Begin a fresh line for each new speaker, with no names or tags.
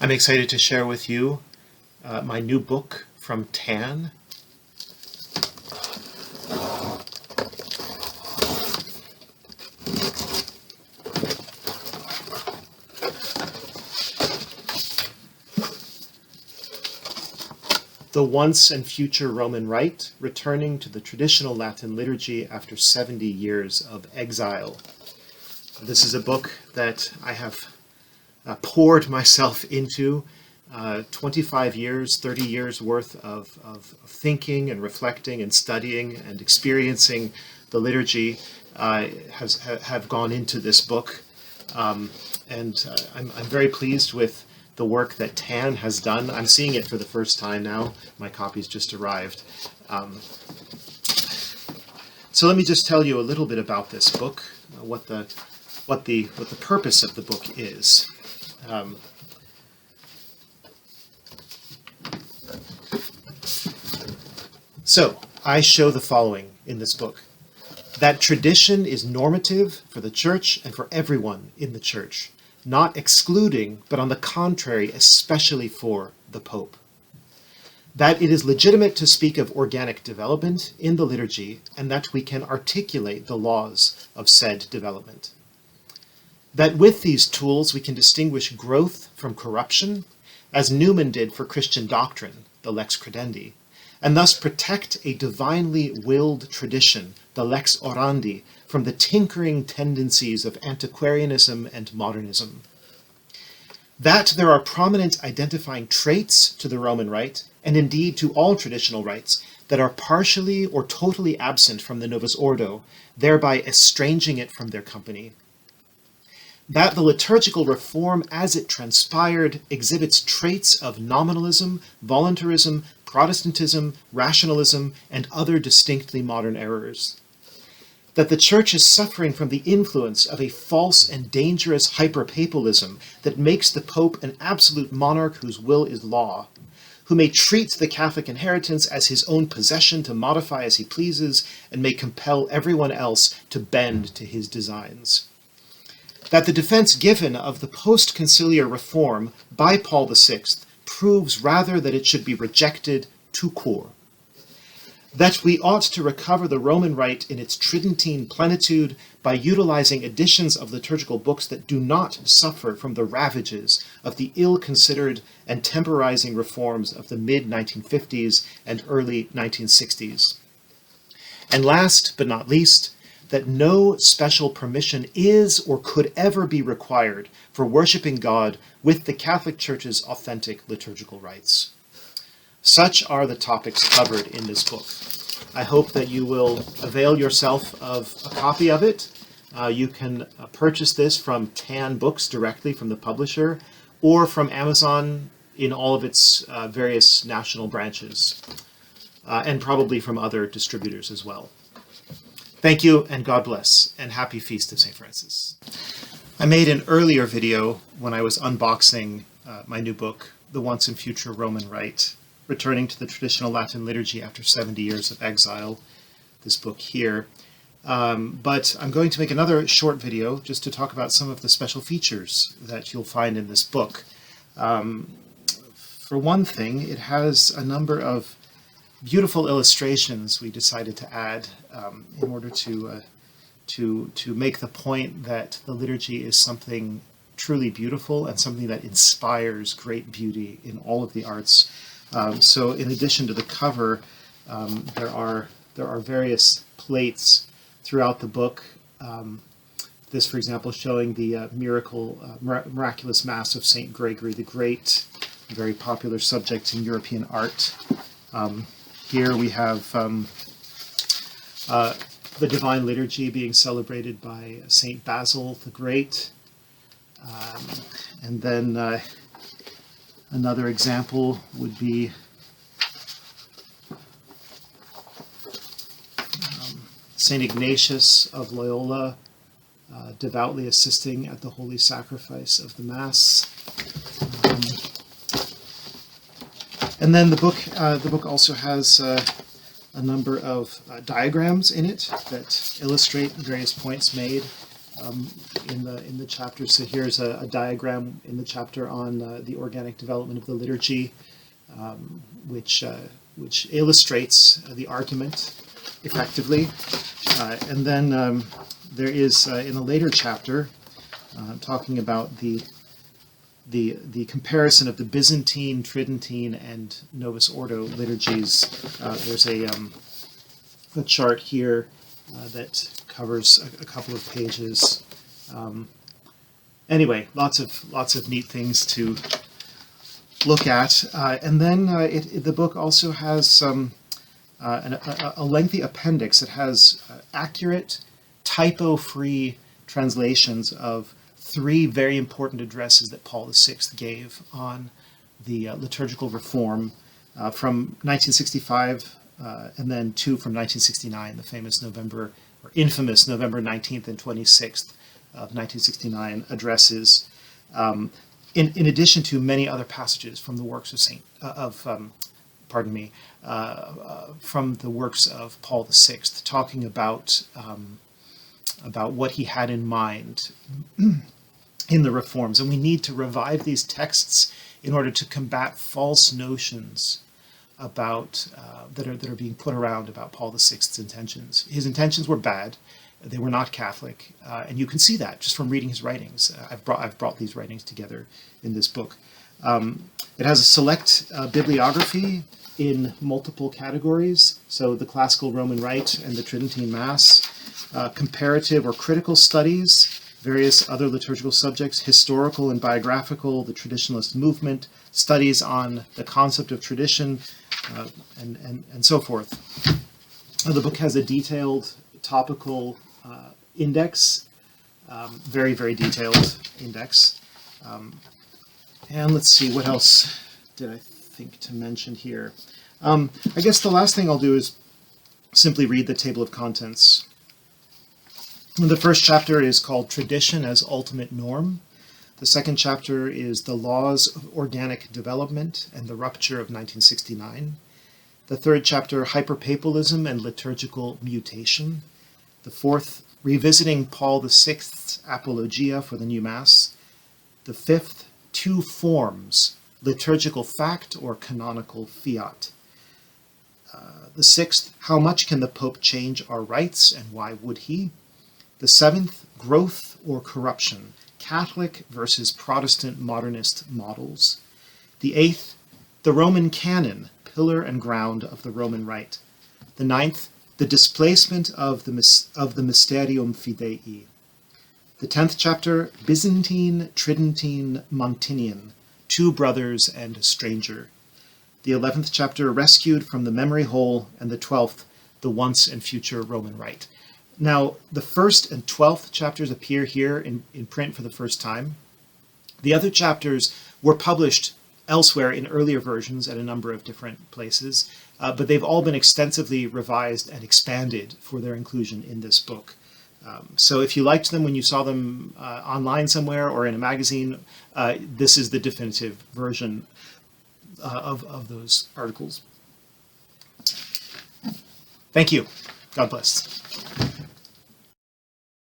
I'm excited to share with you my new book from TAN. The Once and Future Roman Rite, Returning to the Traditional Latin Liturgy After 70 Years of Exile. This is a book that I have poured myself into. 25 years, 30 years worth of thinking and reflecting and studying and experiencing the liturgy have gone into this book. I'm very pleased with the work that TAN has done. I'm seeing it for the first time now. My copy's just arrived. So let me just tell you a little bit about this book, what the purpose of the book is. So I show the following in this book: that tradition is normative for the church and for everyone in the church, not excluding, but on the contrary, especially for the Pope. That it is legitimate to speak of organic development in the liturgy, and that we can articulate the laws of said development. That with these tools we can distinguish growth from corruption, as Newman did for Christian doctrine, the lex credendi, and thus protect a divinely willed tradition, the lex orandi, from the tinkering tendencies of antiquarianism and modernism. That there are prominent identifying traits to the Roman Rite, and indeed to all traditional rites, that are partially or totally absent from the Novus Ordo, thereby estranging it from their company. That the liturgical reform as it transpired exhibits traits of nominalism, voluntarism, Protestantism, rationalism, and other distinctly modern errors. That the Church is suffering from the influence of a false and dangerous hyperpapalism that makes the Pope an absolute monarch whose will is law, who may treat the Catholic inheritance as his own possession to modify as he pleases, and may compel everyone else to bend to his designs. That the defense given of the post-conciliar reform by Paul VI proves rather that it should be rejected tout court. That we ought to recover the Roman Rite in its Tridentine plenitude by utilizing editions of liturgical books that do not suffer from the ravages of the ill-considered and temporizing reforms of the mid-1950s and early 1960s. And last but not least, that no special permission is or could ever be required for worshiping God with the Catholic Church's authentic liturgical rites. Such are the topics covered in this book. I hope that you will avail yourself of a copy of it. You can purchase this from TAN Books directly from the publisher, or from Amazon in all of its various national branches, and probably from other distributors as well. Thank you, and God bless, and happy Feast of St. Francis. I made an earlier video when I was unboxing my new book, The Once and Future Roman Rite, Returning to the Traditional Latin Liturgy After 70 Years of Exile, this book here. But I'm going to make another short video just to talk about some of the special features that you'll find in this book. For one thing, it has a number of beautiful illustrations we decided to add in order to make the point that the liturgy is something truly beautiful and something that inspires great beauty in all of the arts. So in addition to the cover, there are various plates throughout the book. This, for example, showing the miraculous Mass of St. Gregory the Great, a very popular subject in European art. Here we have the Divine Liturgy being celebrated by St. Basil the Great. And then another example would be St. Ignatius of Loyola, devoutly assisting at the Holy Sacrifice of the Mass. And then the book also has a number of diagrams in it that illustrate various points made in the chapter. So here's a diagram in the chapter on the organic development of the liturgy, which illustrates the argument effectively. And then there is in a later chapter talking about the comparison of the Byzantine, Tridentine, and Novus Ordo liturgies. There's a chart here that covers a couple of pages. Anyway, lots of neat things to look at. And then the book also has a lengthy appendix. It has accurate, typo-free translations of 3 very important addresses that Paul VI gave on the liturgical reform from 1965 and then 2 from 1969, the infamous November 19th and 26th of 1969 addresses, in addition to many other passages from the works from the works of Paul VI, talking about what he had in mind in the reforms. And we need to revive these texts in order to combat false notions about that are being put around about Paul VI's intentions. His intentions were bad; they were not Catholic, and you can see that just from reading his writings. I've brought these writings together in this book. It has a select bibliography in multiple categories, so the classical Roman Rite and the Tridentine Mass, comparative or critical studies, various other liturgical subjects, historical and biographical, the traditionalist movement, studies on the concept of tradition, and so forth. The book has a detailed topical index, very, very detailed index. And let's see, what else did I think to mention here? I guess the last thing I'll do is simply read the table of contents. The first chapter is called Tradition as Ultimate Norm. The second chapter is The Laws of Organic Development and the Rupture of 1969. The third chapter, Hyperpapalism and Liturgical Mutation. The fourth, Revisiting Paul VI's Apologia for the New Mass. The fifth, Two Forms, Liturgical Fact or Canonical Fiat. The sixth, How much can the Pope change our rites and why would he? The seventh, Growth or Corruption, Catholic versus Protestant modernist models. The eighth, The Roman Canon, Pillar and Ground of the Roman Rite. The ninth, The Displacement of the Mysterium Fidei. The 10th chapter, Byzantine, Tridentine, Montinian, Two Brothers and a Stranger. The 11th chapter, Rescued from the Memory Hole, and the 12th, The Once and Future Roman Rite. Now, the 1st and 12th chapters appear here in print for the first time. The other chapters were published elsewhere in earlier versions at a number of different places, but they've all been extensively revised and expanded for their inclusion in this book. So if you liked them when you saw them online somewhere or in a magazine, this is the definitive version of those articles. Thank you. God bless.